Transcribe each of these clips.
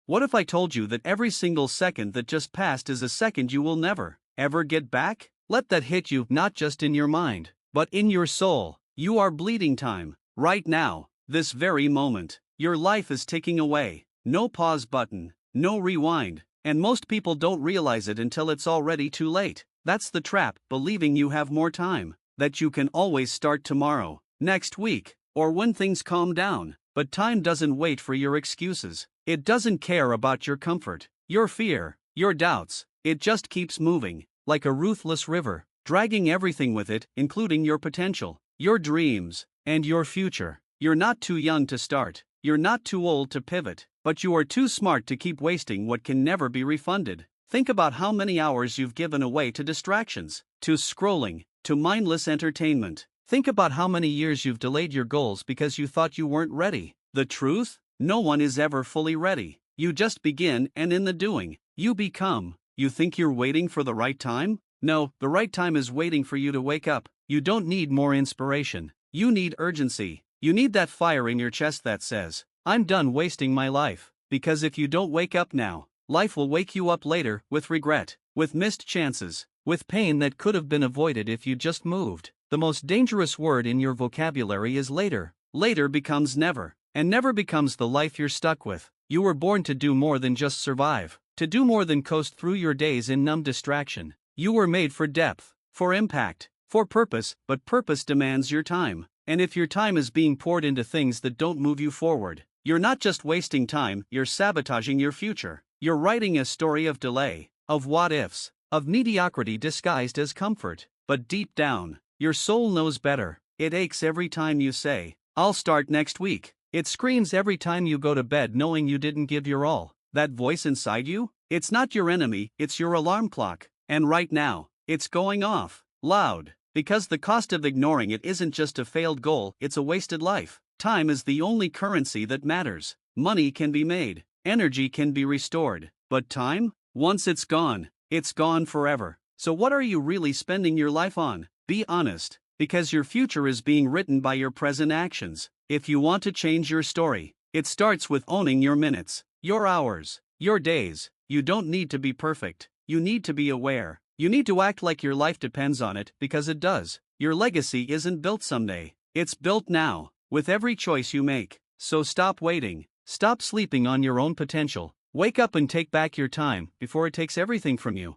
What if I told you that every single second that just passed is a second you will never, ever get back? Let that hit you, not just in your mind, but in your soul. You are bleeding time. Right now, this very moment. Your life is ticking away. No pause button, no rewind, and most people don't realize it until it's already too late. That's the trap, believing you have more time, that you can always start tomorrow, next week, or when things calm down. But time doesn't wait for your excuses. It doesn't care about your comfort, your fear, your doubts. It just keeps moving, like a ruthless river, dragging everything with it, including your potential, your dreams, and your future. You're not too young to start, you're not too old to pivot, but you are too smart to keep wasting what can never be refunded. Think about how many hours you've given away to distractions, to scrolling, to mindless entertainment. Think about how many years you've delayed your goals because you thought you weren't ready. The truth? No one is ever fully ready. You just begin, and in the doing, you become. You think you're waiting for the right time? No, the right time is waiting for you to wake up. You don't need more inspiration. You need urgency. You need that fire in your chest that says, I'm done wasting my life. Because if you don't wake up now, life will wake you up later, with regret, with missed chances, with pain that could have been avoided if you just moved. The most dangerous word in your vocabulary is later. Later becomes never, and never becomes the life you're stuck with. You were born to do more than just survive, to do more than coast through your days in numb distraction. You were made for depth, for impact, for purpose, but purpose demands your time. And if your time is being poured into things that don't move you forward, you're not just wasting time, you're sabotaging your future. You're writing a story of delay, of what-ifs, of mediocrity disguised as comfort. But deep down, your soul knows better. It aches every time you say, I'll start next week. It screams every time you go to bed knowing you didn't give your all. That voice inside you? It's not your enemy, it's your alarm clock. And right now, it's going off, loud. Because the cost of ignoring it isn't just a failed goal, it's a wasted life. Time is the only currency that matters. Money can be made, energy can be restored. But time? Once it's gone forever. So what are you really spending your life on? Be honest, because your future is being written by your present actions. If you want to change your story, it starts with owning your minutes, your hours, your days. You don't need to be perfect. You need to be aware. You need to act like your life depends on it, because it does. Your legacy isn't built someday. It's built now, with every choice you make. So stop waiting. Stop sleeping on your own potential. Wake up and take back your time before it takes everything from you.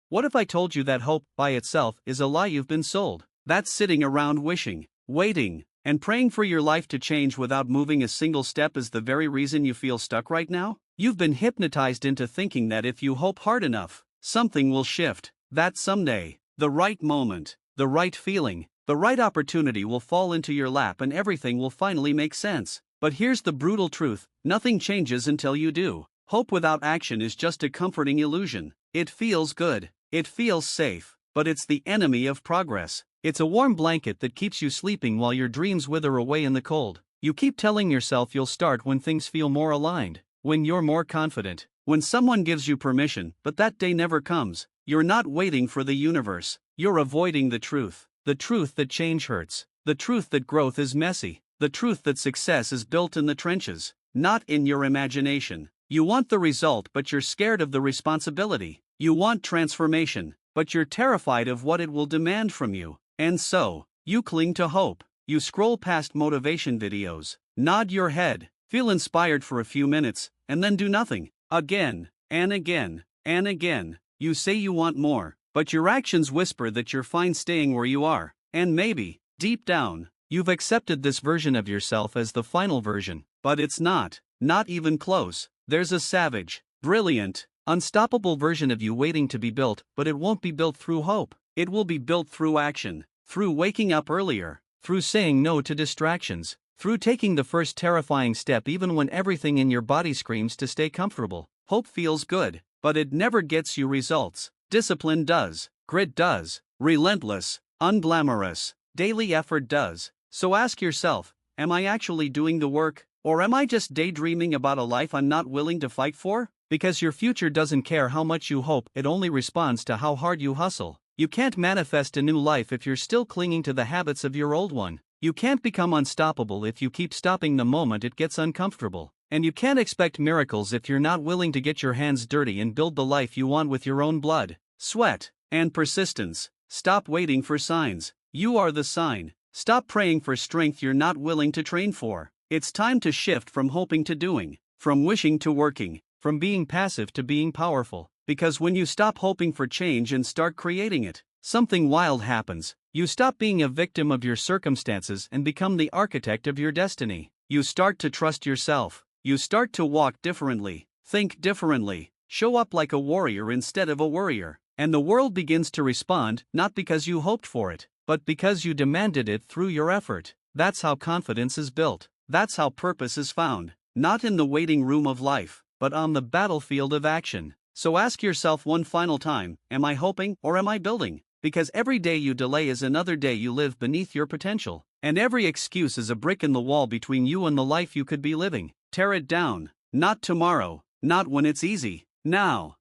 What if I told you that hope, by itself, is a lie you've been sold? That's sitting around wishing, waiting, and praying for your life to change without moving a single step is the very reason you feel stuck right now? You've been hypnotized into thinking that if you hope hard enough, something will shift. That someday, the right moment, the right feeling, the right opportunity will fall into your lap and everything will finally make sense. But here's the brutal truth: nothing changes until you do. Hope without action is just a comforting illusion. It feels good, it feels safe, but it's the enemy of progress. It's a warm blanket that keeps you sleeping while your dreams wither away in the cold. You keep telling yourself you'll start when things feel more aligned, when you're more confident, when someone gives you permission, but that day never comes. You're not waiting for the universe, you're avoiding the truth that change hurts, the truth that growth is messy, the truth that success is built in the trenches, not in your imagination. You want the result, but you're scared of the responsibility. You want transformation, but you're terrified of what it will demand from you. And so, you cling to hope. You scroll past motivation videos, nod your head, feel inspired for a few minutes, and then do nothing. Again, and again, and again. You say you want more, but your actions whisper that you're fine staying where you are. And maybe, deep down, you've accepted this version of yourself as the final version. But it's not even close. There's a savage, brilliant, unstoppable version of you waiting to be built, but it won't be built through hope. It will be built through action, through waking up earlier, through saying no to distractions, through taking the first terrifying step even when everything in your body screams to stay comfortable. Hope feels good, but it never gets you results. Discipline does, grit does, relentless, unglamorous, daily effort does. So ask yourself, am I actually doing the work, or am I just daydreaming about a life I'm not willing to fight for? Because your future doesn't care how much you hope, it only responds to how hard you hustle. You can't manifest a new life if you're still clinging to the habits of your old one. You can't become unstoppable if you keep stopping the moment it gets uncomfortable. And you can't expect miracles if you're not willing to get your hands dirty and build the life you want with your own blood, sweat, and persistence. Stop waiting for signs. You are the sign. Stop praying for strength you're not willing to train for. It's time to shift from hoping to doing, from wishing to working, from being passive to being powerful. Because when you stop hoping for change and start creating it, something wild happens. You stop being a victim of your circumstances and become the architect of your destiny. You start to trust yourself. You start to walk differently, think differently, show up like a warrior instead of a worrier. And the world begins to respond, not because you hoped for it, but because you demanded it through your effort. That's how confidence is built. That's how purpose is found. Not in the waiting room of life, but on the battlefield of action. So ask yourself one final time, am I hoping or am I building? Because every day you delay is another day you live beneath your potential. And every excuse is a brick in the wall between you and the life you could be living. Tear it down. Not tomorrow. Not when it's easy. Now.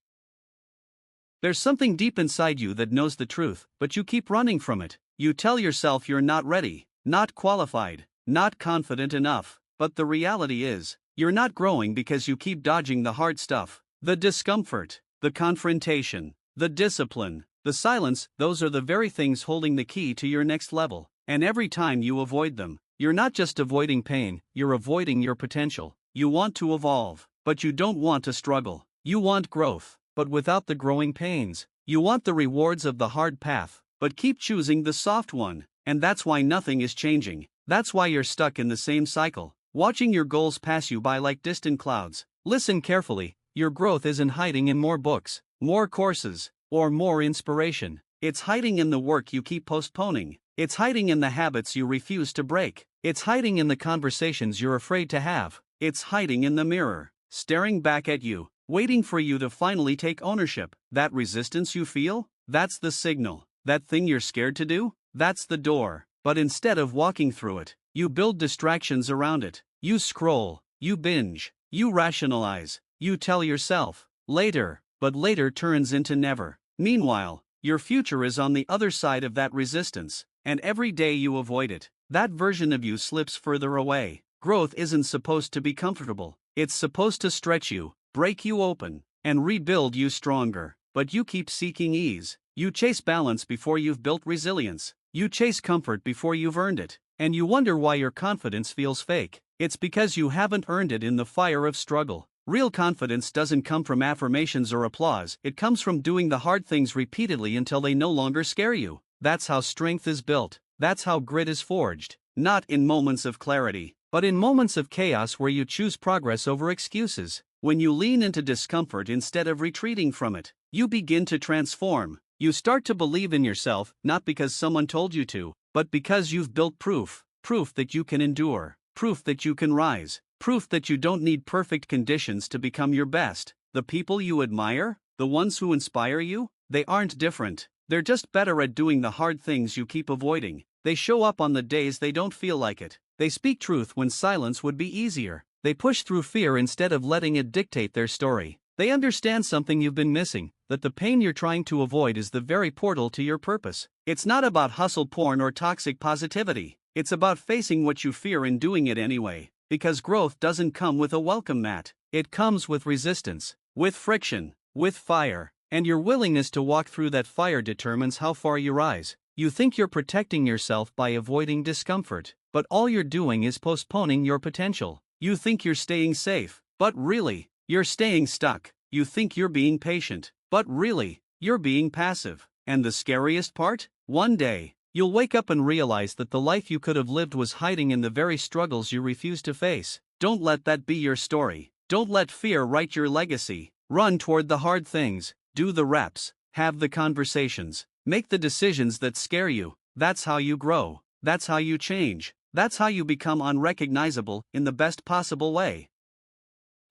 There's something deep inside you that knows the truth, but you keep running from it. You tell yourself you're not ready, not qualified, not confident enough. But the reality is, you're not growing because you keep dodging the hard stuff. The discomfort, the confrontation, the discipline, the silence, those are the very things holding the key to your next level. And every time you avoid them, you're not just avoiding pain, you're avoiding your potential. You want to evolve, but you don't want to struggle. You want growth, but without the growing pains. You want the rewards of the hard path, but keep choosing the soft one. And that's why nothing is changing. That's why you're stuck in the same cycle, watching your goals pass you by like distant clouds. Listen carefully, your growth isn't hiding in more books, more courses, or more inspiration. It's hiding in the work you keep postponing. It's hiding in the habits you refuse to break. It's hiding in the conversations you're afraid to have. It's hiding in the mirror, staring back at you, waiting for you to finally take ownership. That resistance you feel? That's the signal. That thing you're scared to do? That's the door. But instead of walking through it, you build distractions around it. You scroll, you binge, you rationalize, you tell yourself, later, but later turns into never. Meanwhile, your future is on the other side of that resistance, and every day you avoid it, that version of you slips further away. Growth isn't supposed to be comfortable. It's supposed to stretch you, break you open, and rebuild you stronger. But you keep seeking ease. You chase balance before you've built resilience. You chase comfort before you've earned it. And you wonder why your confidence feels fake. It's because you haven't earned it in the fire of struggle. Real confidence doesn't come from affirmations or applause. It comes from doing the hard things repeatedly until they no longer scare you. That's how strength is built. That's how grit is forged. Not in moments of clarity, but in moments of chaos where you choose progress over excuses. When you lean into discomfort instead of retreating from it, you begin to transform. You start to believe in yourself, not because someone told you to, but because you've built proof. Proof that you can endure. Proof that you can rise. Proof that you don't need perfect conditions to become your best. The people you admire, the ones who inspire you, they aren't different. They're just better at doing the hard things you keep avoiding. They show up on the days they don't feel like it. They speak truth when silence would be easier. They push through fear instead of letting it dictate their story. They understand something you've been missing, that the pain you're trying to avoid is the very portal to your purpose. It's not about hustle porn or toxic positivity. It's about facing what you fear and doing it anyway. Because growth doesn't come with a welcome mat. It comes with resistance, with friction, with fire. And your willingness to walk through that fire determines how far you rise. You think you're protecting yourself by avoiding discomfort, but all you're doing is postponing your potential. You think you're staying safe, but really, you're staying stuck. You think you're being patient, but really, you're being passive. And the scariest part? One day, you'll wake up and realize that the life you could have lived was hiding in the very struggles you refuse to face. Don't let that be your story. Don't let fear write your legacy. Run toward the hard things, do the reps, have the conversations, make the decisions that scare you. That's how you grow. That's how you change. That's how you become unrecognizable in the best possible way.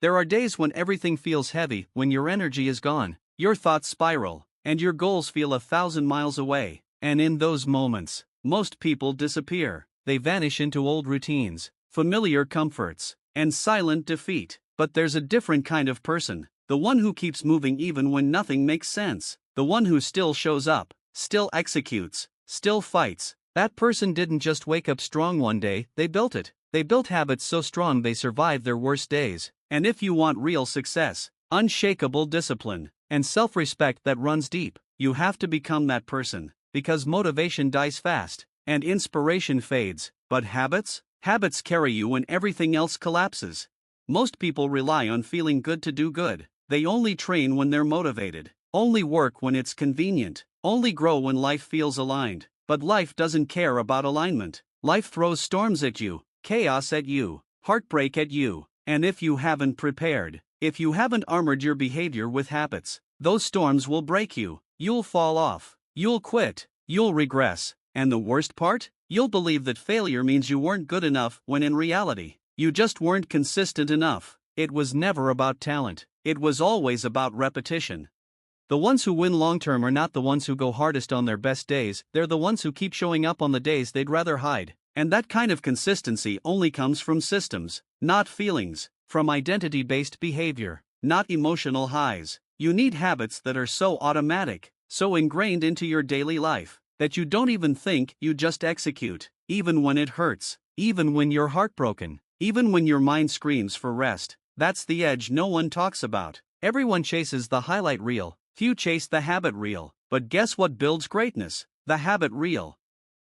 There are days when everything feels heavy, when your energy is gone, your thoughts spiral, and your goals feel 1,000 miles away. And in those moments, most people disappear. They vanish into old routines, familiar comforts, and silent defeat. But there's a different kind of person, the one who keeps moving even when nothing makes sense, the one who still shows up, still executes, still fights. That person didn't just wake up strong one day, they built it. They built habits so strong they survived their worst days. And if you want real success, unshakable discipline, and self-respect that runs deep, you have to become that person. Because motivation dies fast, and inspiration fades. But habits? Habits carry you when everything else collapses. Most people rely on feeling good to do good. They only train when they're motivated, only work when it's convenient, only grow when life feels aligned. But life doesn't care about alignment. Life throws storms at you, chaos at you, heartbreak at you. And if you haven't prepared, if you haven't armored your behavior with habits, those storms will break you. You'll fall off, you'll quit, you'll regress. And the worst part? You'll believe that failure means you weren't good enough when in reality, you just weren't consistent enough. It was never about talent. It was always about repetition. The ones who win long-term are not the ones who go hardest on their best days, they're the ones who keep showing up on the days they'd rather hide. And that kind of consistency only comes from systems, not feelings, from identity-based behavior, not emotional highs. You need habits that are so automatic, so ingrained into your daily life, that you don't even think, you just execute, even when it hurts, even when you're heartbroken, even when your mind screams for rest. That's the edge no one talks about. Everyone chases the highlight reel, few chase the habit reel. But guess what builds greatness? The habit reel.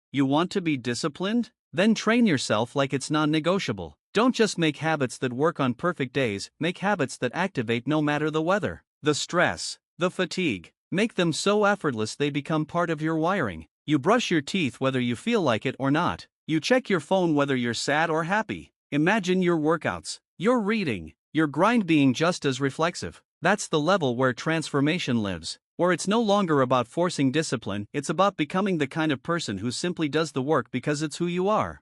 You want to be disciplined? Then train yourself like it's non-negotiable. Don't just make habits that work on perfect days, make habits that activate no matter the weather, the stress, the fatigue. Make them so effortless they become part of your wiring. You brush your teeth whether you feel like it or not. You check your phone whether you're sad or happy. Imagine your workouts, your reading, your grind being just as reflexive. That's the level where transformation lives, where it's no longer about forcing discipline, it's about becoming the kind of person who simply does the work because it's who you are.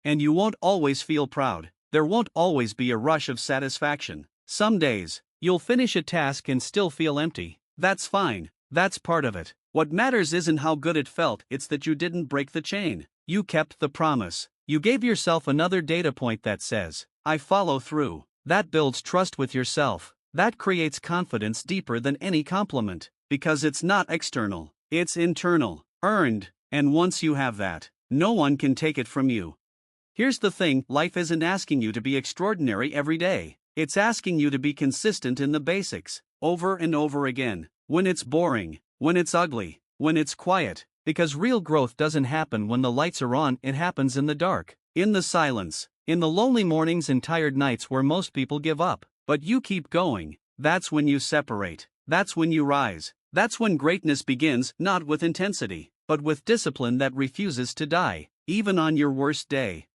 And you won't always feel proud. There won't always be a rush of satisfaction. Some days, you'll finish a task and still feel empty. That's fine, that's part of it. What matters isn't how good it felt, it's that you didn't break the chain. You kept the promise. You gave yourself another data point that says, I follow through. That builds trust with yourself. That creates confidence deeper than any compliment. Because it's not external, it's internal, earned, and once you have that, no one can take it from you. Here's the thing, life isn't asking you to be extraordinary every day. It's asking you to be consistent in the basics, over and over again, when it's boring, when it's ugly, when it's quiet. Because real growth doesn't happen when the lights are on, it happens in the dark, in the silence, in the lonely mornings and tired nights where most people give up. But you keep going. That's when you separate. That's when you rise. That's when greatness begins, not with intensity, but with discipline that refuses to die, even on your worst day.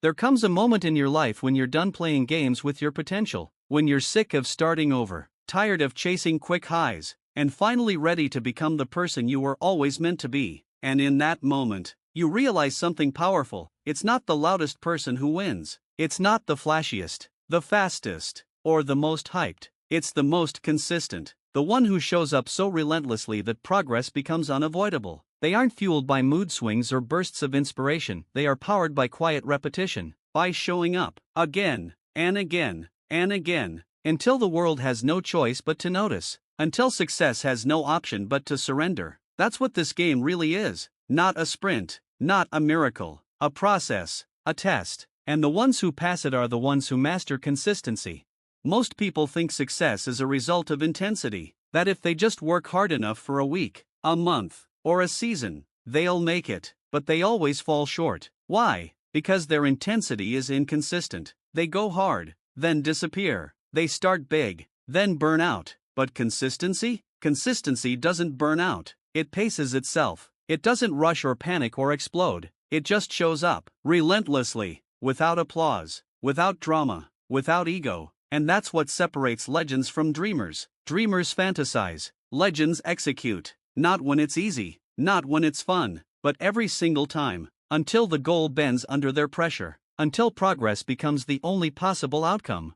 There comes a moment in your life when you're done playing games with your potential, when you're sick of starting over, tired of chasing quick highs, and finally ready to become the person you were always meant to be. And in that moment, you realize something powerful. It's not the loudest person who wins. It's not the flashiest, the fastest, or the most hyped. It's the most consistent. The one who shows up so relentlessly that progress becomes unavoidable. They aren't fueled by mood swings or bursts of inspiration, they are powered by quiet repetition, by showing up, again, and again, and again, until the world has no choice but to notice, until success has no option but to surrender. That's what this game really is, not a sprint, not a miracle, a process, a test, and the ones who pass it are the ones who master consistency. Most people think success is a result of intensity, that if they just work hard enough for a week, a month, or a season, they'll make it, but they always fall short. Why? Because their intensity is inconsistent. They go hard, then disappear. They start big, then burn out. But consistency? Consistency doesn't burn out. It paces itself. It doesn't rush or panic or explode. It just shows up, relentlessly, without applause, without drama, without ego. And that's what separates legends from dreamers. Dreamers fantasize, legends execute. Not when it's easy, not when it's fun, but every single time, until the goal bends under their pressure, until progress becomes the only possible outcome.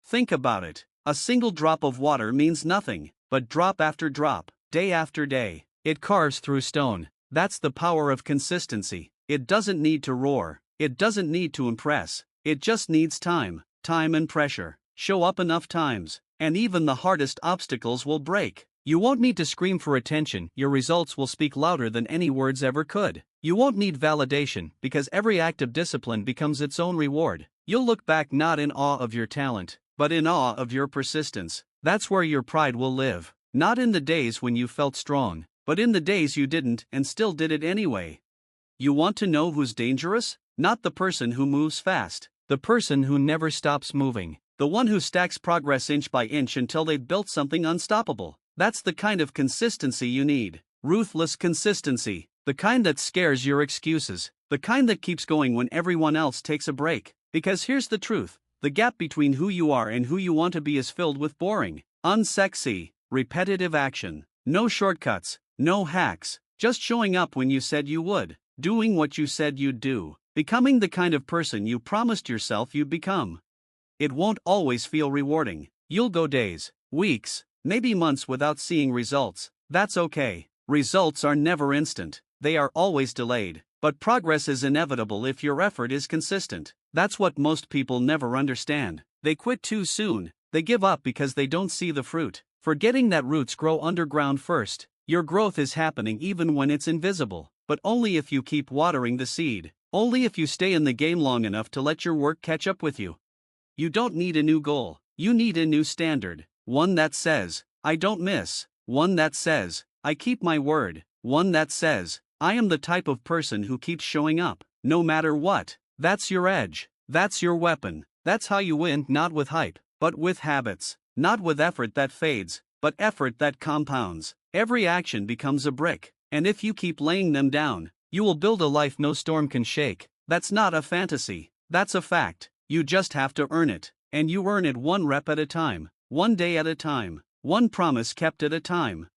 Think about it. A single drop of water means nothing, but drop after drop, day after day, it carves through stone. That's the power of consistency. It doesn't need to roar, it doesn't need to impress, it just needs time, time and pressure. Show up enough times, and even the hardest obstacles will break. You won't need to scream for attention, your results will speak louder than any words ever could. You won't need validation because every act of discipline becomes its own reward. You'll look back not in awe of your talent, but in awe of your persistence. That's where your pride will live. Not in the days when you felt strong, but in the days you didn't and still did it anyway. You want to know who's dangerous? Not the person who moves fast, the person who never stops moving, the one who stacks progress inch by inch until they've built something unstoppable. That's the kind of consistency you need. Ruthless consistency, the kind that scares your excuses, the kind that keeps going when everyone else takes a break. Because here's the truth, the gap between who you are and who you want to be is filled with boring, unsexy, repetitive action. No shortcuts, no hacks, just showing up when you said you would, doing what you said you'd do, becoming the kind of person you promised yourself you'd become. It won't always feel rewarding. You'll go days, weeks, maybe months without seeing results. That's okay. Results are never instant, they are always delayed. But progress is inevitable if your effort is consistent. That's what most people never understand. They quit too soon, they give up because they don't see the fruit, forgetting that roots grow underground first. Your growth is happening even when it's invisible, but only if you keep watering the seed, only if you stay in the game long enough to let your work catch up with you. You don't need a new goal, you need a new standard. One that says, I don't miss. One that says, I keep my word. One that says, I am the type of person who keeps showing up, no matter what. That's your edge. That's your weapon. That's how you win, not with hype, but with habits. Not with effort that fades, but effort that compounds. Every action becomes a brick, and if you keep laying them down, you will build a life no storm can shake. That's not a fantasy. That's a fact. You just have to earn it, and you earn it one rep at a time, one day at a time, one promise kept at a time.